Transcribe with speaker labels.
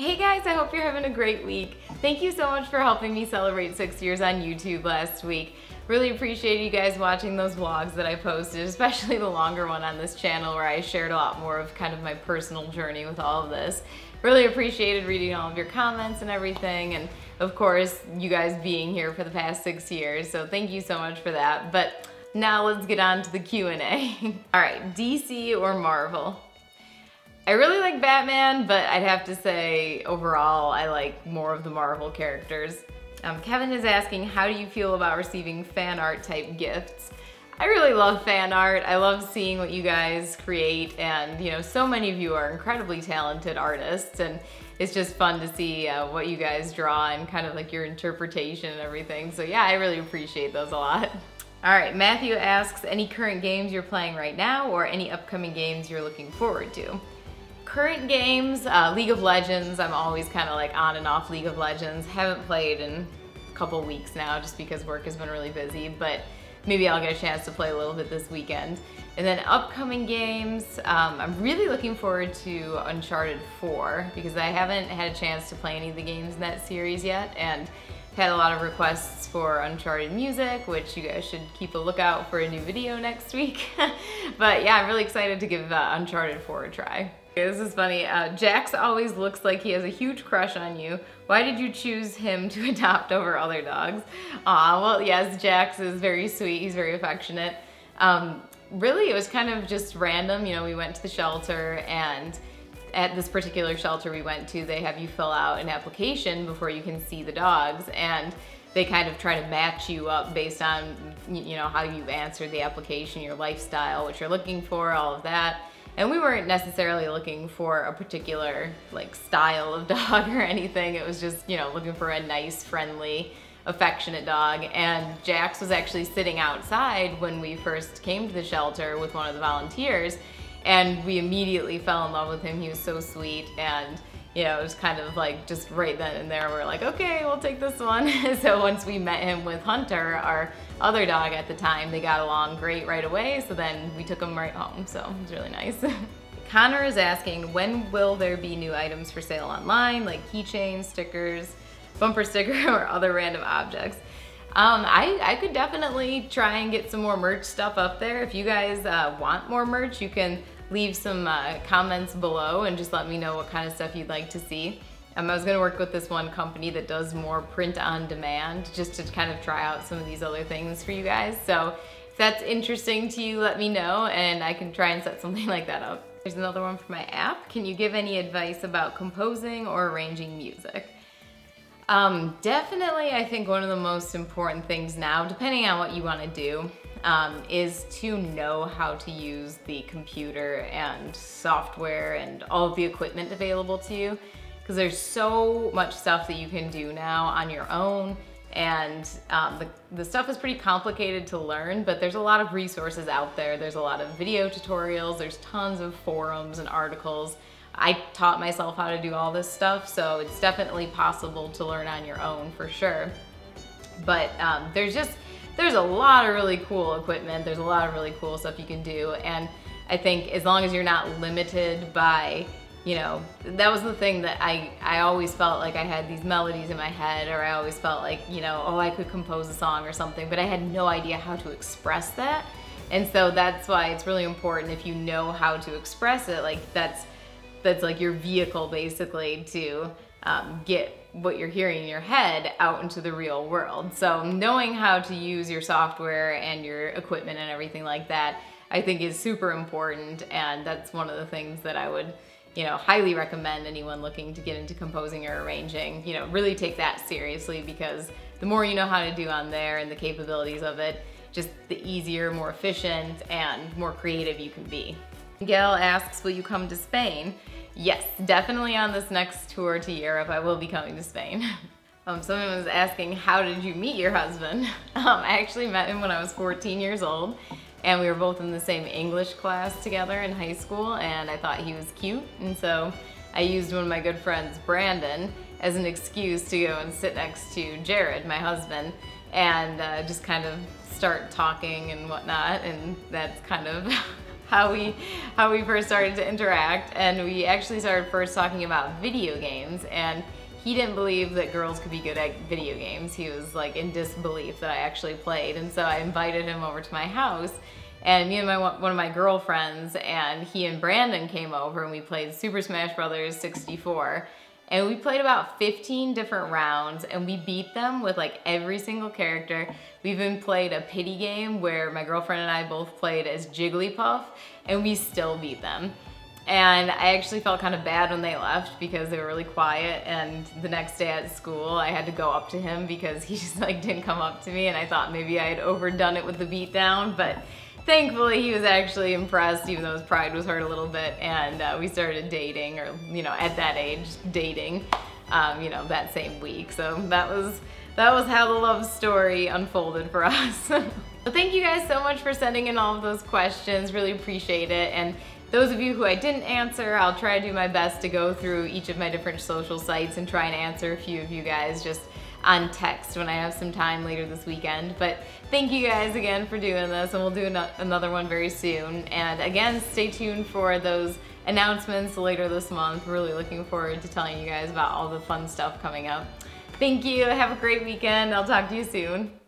Speaker 1: Hey guys, I hope you're having a great week. Thank you so much for helping me celebrate 6 years on YouTube last week. Really appreciate you guys watching those vlogs that I posted, especially the longer one on this channel where I shared a lot more of kind of my personal journey with all of this. Really appreciated reading all of your comments and everything, and of course, you guys being here for the past 6 years, so thank you so much for that. But now let's get on to the Q&A. All right, DC or Marvel? I really like Batman, but I'd have to say overall I like more of the Marvel characters. Kevin is asking, how do you feel about receiving fan art type gifts? I really love fan art. I love seeing what you guys create, and you know, so many of you are incredibly talented artists, and it's just fun to see what you guys draw and kind of like your interpretation and everything. So yeah, I really appreciate those a lot. All right, Matthew asks, any current games you're playing right now or any upcoming games you're looking forward to? Current games, League of Legends. I'm always kind of like on and off League of Legends. Haven't played in a couple weeks now just because work has been really busy, but maybe I'll get a chance to play a little bit this weekend. And then upcoming games, I'm really looking forward to Uncharted 4 because I haven't had a chance to play any of the games in that series yet, and had a lot of requests for Uncharted music, which you guys should keep a lookout for a new video next week. But yeah, I'm really excited to give Uncharted 4 a try. This is funny. Jax always looks like he has a huge crush on you. Why did you choose him to adopt over other dogs? Well, yes, Jax is very sweet. He's very affectionate. Really, it was kind of just random. You know, we went to the shelter, and at this particular shelter we went to, they have you fill out an application before you can see the dogs, and they kind of try to match you up based on, you know, how you answered the application, your lifestyle, what you're looking for, all of that. And we weren't necessarily looking for a particular like style of dog or anything. It was just, you know, looking for a nice, friendly, affectionate dog. And Jax was actually sitting outside when we first came to the shelter with one of the volunteers, and we immediately fell in love with him. He was so sweet, and you know, it was kind of like just right then and there we're like, okay, we'll take this one. So once we met him with Hunter, our other dog at the time, they got along great right away, so then we took him right home, so it was really nice. Connor is asking, when will there be new items for sale online, like keychains, stickers, bumper sticker, or other random objects? I could definitely try and get some more merch stuff up there. If you guys want more merch, you can leave some comments below and just let me know what kind of stuff you'd like to see. I was gonna work with this one company that does more print on demand, just to kind of try out some of these other things for you guys. So if that's interesting to you, let me know and I can try and set something like that up. There's another one for my app. Can you give any advice about composing or arranging music? Definitely, I think one of the most important things now, depending on what you want to do, is to know how to use the computer and software and all of the equipment available to you, because there's so much stuff that you can do now on your own, and the stuff is pretty complicated to learn, but there's a lot of resources out there. There's a lot of video tutorials, there's tons of forums and articles. I taught myself how to do all this stuff, so it's definitely possible to learn on your own for sure. But there's a lot of really cool equipment, there's a lot of really cool stuff you can do, and I think as long as you're not limited by, you know, that was the thing that I always felt like I had these melodies in my head, or I always felt like, you know, oh, I could compose a song or something, but I had no idea how to express that. And so that's why it's really important, if you know how to express it, like that's like your vehicle basically to get what you're hearing in your head out into the real world. So knowing how to use your software and your equipment and everything like that, I think is super important, and that's one of the things that I would, you know, highly recommend anyone looking to get into composing or arranging. You know, really take that seriously, because the more you know how to do on there and the capabilities of it, just the easier, more efficient, and more creative you can be. Gail asks, will you come to Spain? Yes, definitely on this next tour to Europe, I will be coming to Spain. Someone was asking, how did you meet your husband? I actually met him when I was 14 years old, and we were both in the same English class together in high school, and I thought he was cute, and so I used one of my good friends, Brandon, as an excuse to go and sit next to Jared, my husband, and just kind of start talking and whatnot, and that's kind of how we first started to interact, and we actually started first talking about video games, and he didn't believe that girls could be good at video games. He was like in disbelief that I actually played, and so I invited him over to my house, and me and one of my girlfriends and he and Brandon came over and we played Super Smash Bros. 64. And we played about 15 different rounds and we beat them with like every single character. We even played a pity game where my girlfriend and I both played as Jigglypuff and we still beat them. And I actually felt kind of bad when they left because they were really quiet, and the next day at school I had to go up to him because he just like didn't come up to me, and I thought maybe I had overdone it with the beatdown, but thankfully he was actually impressed, even though his pride was hurt a little bit, and we started dating, or you know, at that age, dating, you know, that same week. So that was how the love story unfolded for us. Well, thank you guys so much for sending in all of those questions, really appreciate it. And those of you who I didn't answer, I'll try to do my best to go through each of my different social sites and try and answer a few of you guys just on text when I have some time later this weekend. But thank you guys again for doing this, and we'll do another one very soon. And again, stay tuned for those announcements later this month. Really looking forward to telling you guys about all the fun stuff coming up. Thank you, have a great weekend. I'll talk to you soon.